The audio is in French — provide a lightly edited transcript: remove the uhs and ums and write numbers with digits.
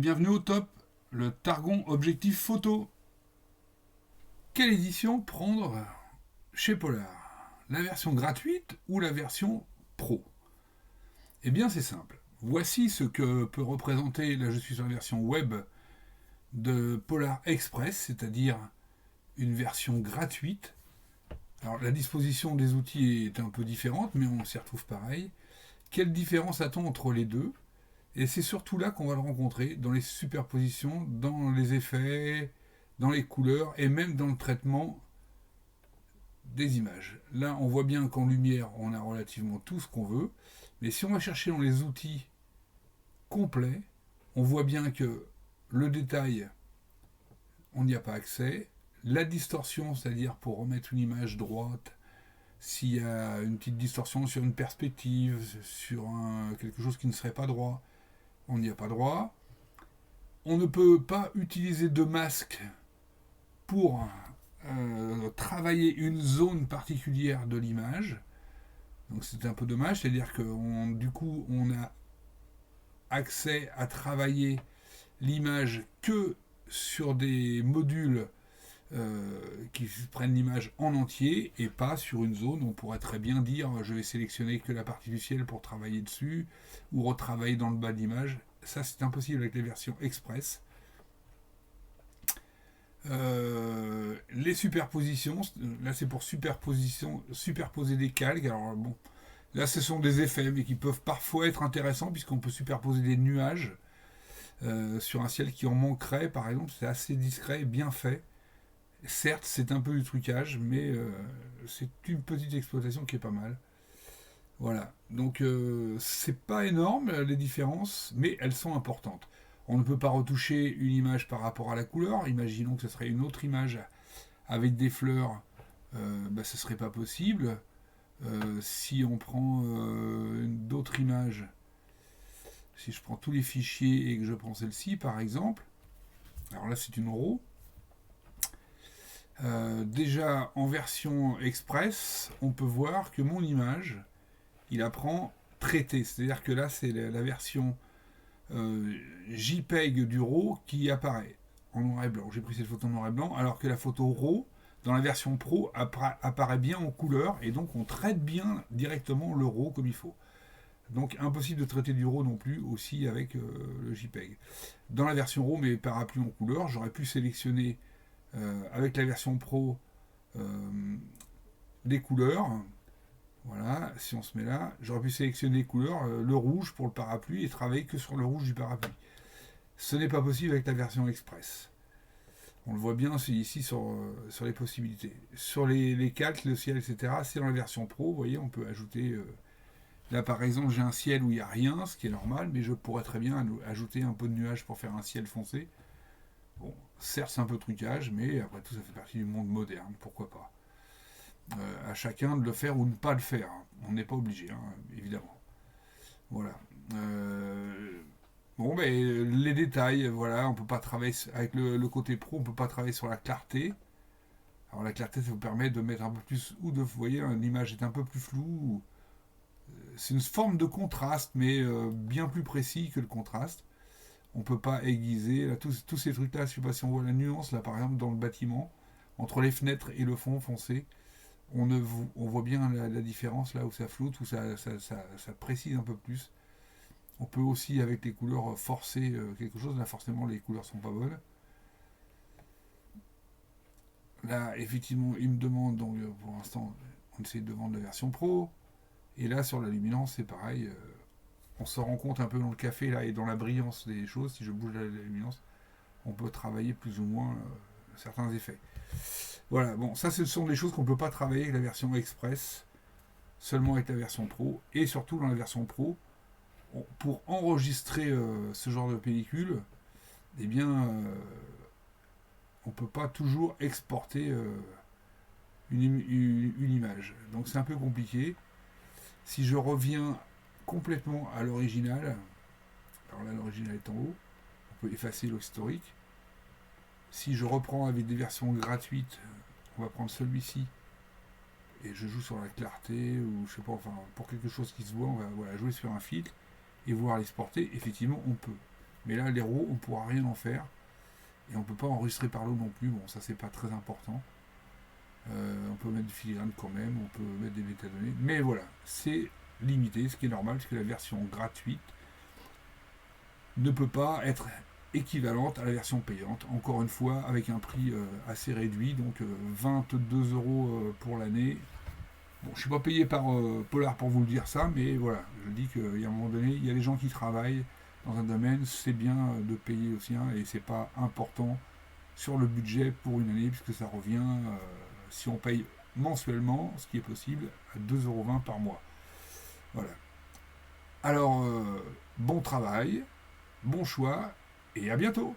bienvenue au top, le Targon Objectif Photo. Quelle édition prendre chez Polar? La version gratuite ou la version pro? Eh bien c'est simple. Voici ce que peut représenter, là je suis sur la version web de Polar Express, c'est-à-dire une version gratuite. Alors la disposition des outils est un peu différente, mais on s'y retrouve pareil. Quelle différence a-t-on entre les deux? Et c'est surtout là qu'on va le rencontrer, dans les superpositions, dans les effets, dans les couleurs et même dans le traitement des images. Là, on voit bien qu'en lumière, on a relativement tout ce qu'on veut. Mais si on va chercher dans les outils complets, on voit bien que le détail, on n'y a pas accès. La distorsion, c'est-à-dire pour remettre une image droite, s'il y a une petite distorsion sur une perspective, sur quelque chose qui ne serait pas droit, on n'y a pas droit. On ne peut pas utiliser de masque pour travailler une zone particulière de l'image. Donc c'est un peu dommage, c'est-à-dire que du coup on a accès à travailler l'image que sur des modules qui prennent l'image en entier et pas sur une zone. On pourrait très bien dire je vais sélectionner que la partie du ciel pour travailler dessus ou retravailler dans le bas de l'image. Ça c'est impossible avec les versions express. Les superpositions, là c'est pour superposer des calques. Alors bon, là ce sont des effets mais qui peuvent parfois être intéressants puisqu'on peut superposer des nuages sur un ciel qui en manquerait par exemple. C'est assez discret et bien fait. Certes c'est un peu du trucage mais c'est une petite exploitation qui est pas mal. Voilà, donc c'est pas énorme les différences mais elles sont importantes. On ne peut pas retoucher une image par rapport à la couleur. Imaginons que ce serait une autre image avec des fleurs, ce serait pas possible. Si on prend d'autres images, si je prends tous les fichiers et que je prends celle-ci par exemple, alors là c'est une RAW. Déjà en version express, on peut voir que mon image, il apprend traité. C'est-à-dire que là c'est la version JPEG du RAW qui apparaît en noir et blanc. J'ai pris cette photo en noir et blanc, alors que la photo RAW, dans la version Pro, apparaît bien en couleur, et donc on traite bien directement le RAW comme il faut. Donc impossible de traiter du RAW non plus, aussi avec le JPEG. Dans la version RAW, mais parapluie en couleur, j'aurais pu sélectionner avec la version Pro des couleurs. Voilà, si on se met là, j'aurais pu sélectionner les couleurs, le rouge pour le parapluie et travailler que sur le rouge du parapluie. Ce n'est pas possible avec la version express. On le voit bien ici sur les possibilités. Sur les calques, le ciel, etc., c'est dans la version pro. Vous voyez, on peut ajouter. Là, par exemple, j'ai un ciel où il n'y a rien, ce qui est normal, mais je pourrais très bien ajouter un peu de nuages pour faire un ciel foncé. Bon, certes, c'est un peu trucage, mais après tout, ça fait partie du monde moderne, pourquoi pas. À chacun de le faire ou de ne pas le faire. On n'est pas obligé, évidemment. Voilà. Bon, les détails, voilà, on peut pas travailler avec le côté pro, on peut pas travailler sur la clarté. Alors la clarté, ça vous permet de mettre un peu plus, ou de, vous voyez, l'image est un peu plus floue. C'est une forme de contraste, mais bien plus précis que le contraste. On peut pas aiguiser, là, tous ces trucs-là, je sais pas si on voit la nuance, là, par exemple, dans le bâtiment, entre les fenêtres et le fond foncé. On voit bien la différence là où ça floute, où ça précise un peu plus. On peut aussi avec les couleurs forcer quelque chose. Là forcément les couleurs sont pas bonnes. Là effectivement il me demande, donc pour l'instant on essaie de vendre la version pro. Et là sur la luminance c'est pareil. On se rend compte un peu dans le café là et dans la brillance des choses. Si je bouge la luminance, on peut travailler plus ou moins certains effets. Voilà, bon, ça ce sont des choses qu'on ne peut pas travailler avec la version Express, seulement avec la version Pro, et surtout dans la version Pro, pour enregistrer ce genre de pellicule, eh bien, on ne peut pas toujours exporter une image. Donc c'est un peu compliqué. Si je reviens complètement à l'original, alors là l'original est en haut, on peut effacer l'historique. Si je reprends avec des versions gratuites, on va prendre celui-ci et je joue sur la clarté ou je sais pas, enfin pour quelque chose qui se voit, on va jouer sur un filtre et vouloir l'exporter. Effectivement, on peut. Mais là, l'héros, on ne pourra rien en faire. Et on ne peut pas enregistrer par l'eau non plus. Bon, ça, c'est pas très important. On peut mettre du filigrane quand même, on peut mettre des métadonnées. Mais voilà, c'est limité, ce qui est normal, parce que la version gratuite ne peut pas être équivalente à la version payante. Encore une fois, avec un prix assez réduit, donc 22 € pour l'année. Bon, je ne suis pas payé par Polar pour vous le dire ça, mais voilà, je dis qu'il y a un moment donné, il y a des gens qui travaillent dans un domaine, c'est bien de payer aussi, et c'est pas important sur le budget pour une année, puisque ça revient, si on paye mensuellement, ce qui est possible, à 2,20 € par mois. Voilà. Alors, bon travail, bon choix, et à bientôt.